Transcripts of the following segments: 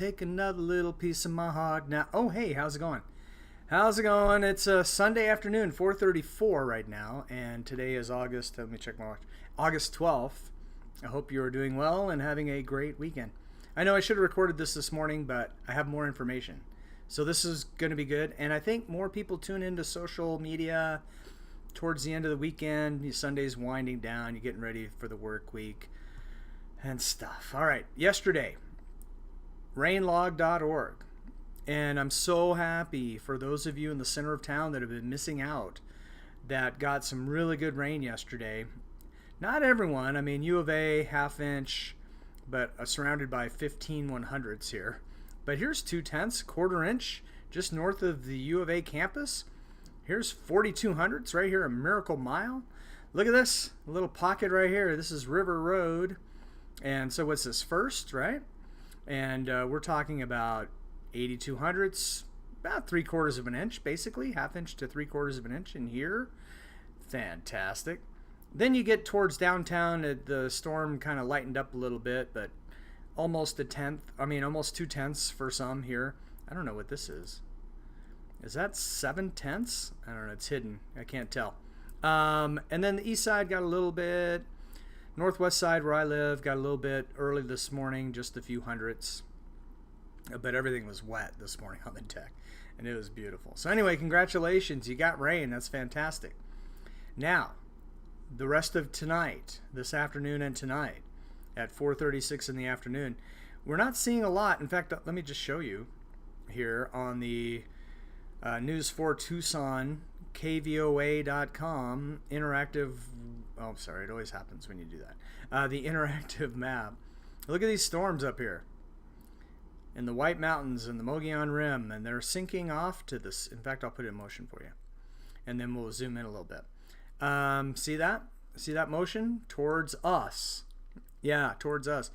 Take another little piece of my heart now. Oh, hey, how's it going? How's it going? It's a Sunday afternoon, 4:34 right now, and today is August. Let me check my watch. August 12th. I hope you are doing well and having a great weekend. I know I should have recorded this morning, but I have more information, so this is going to be good. And I think more people tune into social media towards the end of the weekend. Sunday's winding down. You're getting ready for the work week and stuff. All right, yesterday. Rainlog.org. And I'm so happy for those of you in the center of town that have been missing out that got some really good rain yesterday. Not everyone. I mean, U of A, half inch, but surrounded by 15 100ths here. But here's 2/10, quarter inch, just north of the U of A campus. Here's 4200ths right here, a miracle mile. Look at this, a little pocket right here. This is River Road. And so what's this, first, right? And we're talking about 8200ths, about 3/4 of an inch, basically, half inch to 3/4 of an inch in here. Fantastic. Then you get towards downtown, the storm kind of lightened up a little bit, but almost a tenth, almost 2/10 for some here. I don't know what this is. Is that 7/10? I don't know, it's hidden. I can't tell. And then the east side got a little bit. Northwest side where I live got a little bit early this morning, just a few hundredths. But everything was wet this morning on the deck, and it was beautiful. So anyway, congratulations. You got rain. That's fantastic. Now, the rest of tonight, this afternoon and tonight, at 4:36 in the afternoon, we're not seeing a lot. In fact, let me just show you here on the News 4 Tucson, KVOA.com, interactive. Oh, sorry, it always happens when you do that. The interactive map. Look at these storms up here in the White Mountains and the Mogollon Rim, and they're sinking off to this. In fact, I'll put it in motion for you, and then we'll zoom in a little bit. See that? See that motion? Towards us. Yeah, towards us.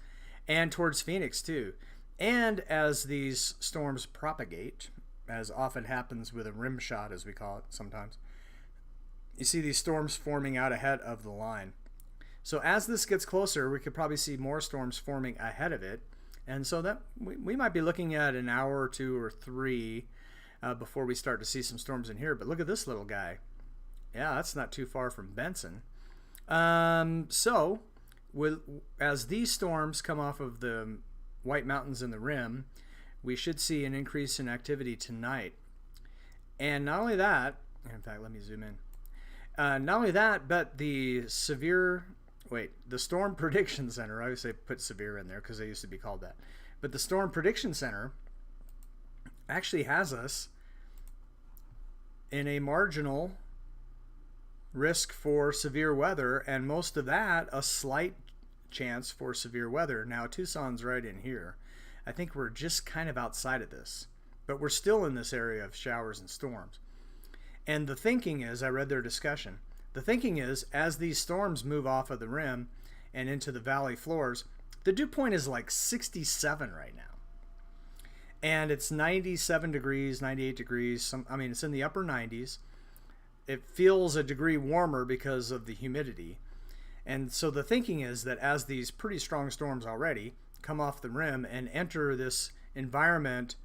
And towards Phoenix, too. And as these storms propagate, as often happens with a rim shot, as we call it sometimes, you see these storms forming out ahead of the line. So as this gets closer, we could probably see more storms forming ahead of it. And so that we might be looking at an hour or two or three before we start to see some storms in here. But look at this little guy. Yeah, that's not too far from Benson. So as these storms come off of the White Mountains and the Rim, we should see an increase in activity tonight. And not only that, in fact, let me zoom in. Not only that, but the Storm Prediction Center, I always say put severe in there because they used to be called that, but the Storm Prediction Center actually has us in a marginal risk for severe weather, and most of that a slight chance for severe weather. Now Tucson's right in here. I think we're just kind of outside of this, but we're still in this area of showers and storms. And the thinking is, I read their discussion, the thinking is as these storms move off of the rim and into the valley floors, the dew point is like 67 right now. And it's 97 degrees, 98 degrees. It's in the upper 90s. It feels a degree warmer because of the humidity. And so the thinking is that as these pretty strong storms already come off the rim and enter this environment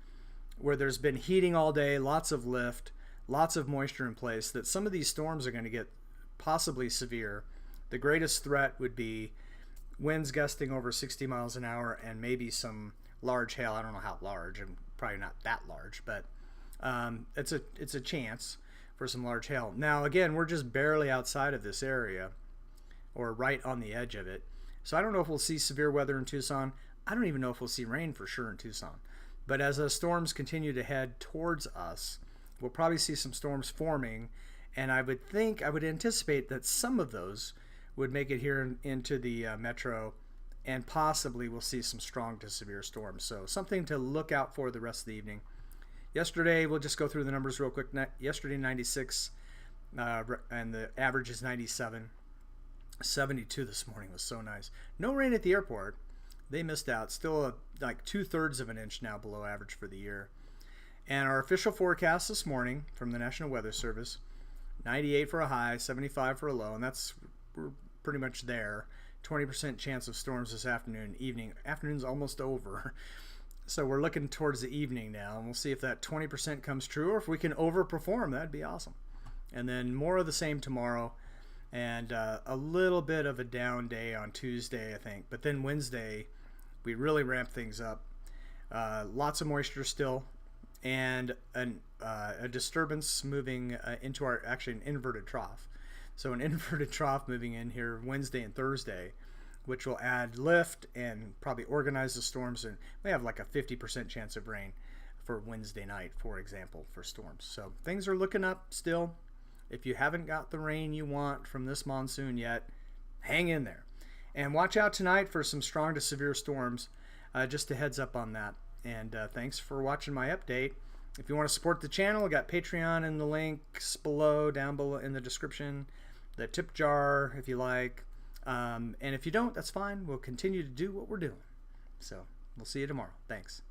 where there's been heating all day, lots of lift, lots of moisture in place, that some of these storms are going to get possibly severe. The greatest threat would be winds gusting over 60 miles an hour and maybe some large hail. I don't know how large, and probably not that large, but it's a chance for some large hail. Now again, we're just barely outside of this area, or right on the edge of it. So I don't know if we'll see severe weather in Tucson. I don't even know if we'll see rain for sure in Tucson. But as the storms continue to head towards us, we'll probably see some storms forming, and I would anticipate that some of those would make it here into the metro, and possibly we'll see some strong to severe storms. So something to look out for the rest of the evening. Yesterday, we'll just go through the numbers real quick. Yesterday, 96, and the average is 97. 72 this morning was so nice. No rain at the airport. They missed out. Still like 2/3 of an inch now below average for the year. And our official forecast this morning from the National Weather Service, 98 for a high, 75 for a low, and we're pretty much there. 20% chance of storms this afternoon, evening. Afternoon's almost over. So we're looking towards the evening now, and we'll see if that 20% comes true, or if we can overperform. That'd be awesome. And then more of the same tomorrow, and a little bit of a down day on Tuesday, I think. But then Wednesday, we really ramp things up. Lots of moisture still, and a disturbance moving into actually an inverted trough. So an inverted trough moving in here Wednesday and Thursday, which will add lift and probably organize the storms. And we have like a 50% chance of rain for Wednesday night, for example, for storms. So things are looking up still. If you haven't got the rain you want from this monsoon yet, hang in there. And watch out tonight for some strong to severe storms. Just a heads up on that. And thanks for watching my update. If you want to support the channel, I got Patreon in the links below, down below in the description. The tip jar, if you like. And if you don't, that's fine. We'll continue to do what we're doing. So we'll see you tomorrow. Thanks.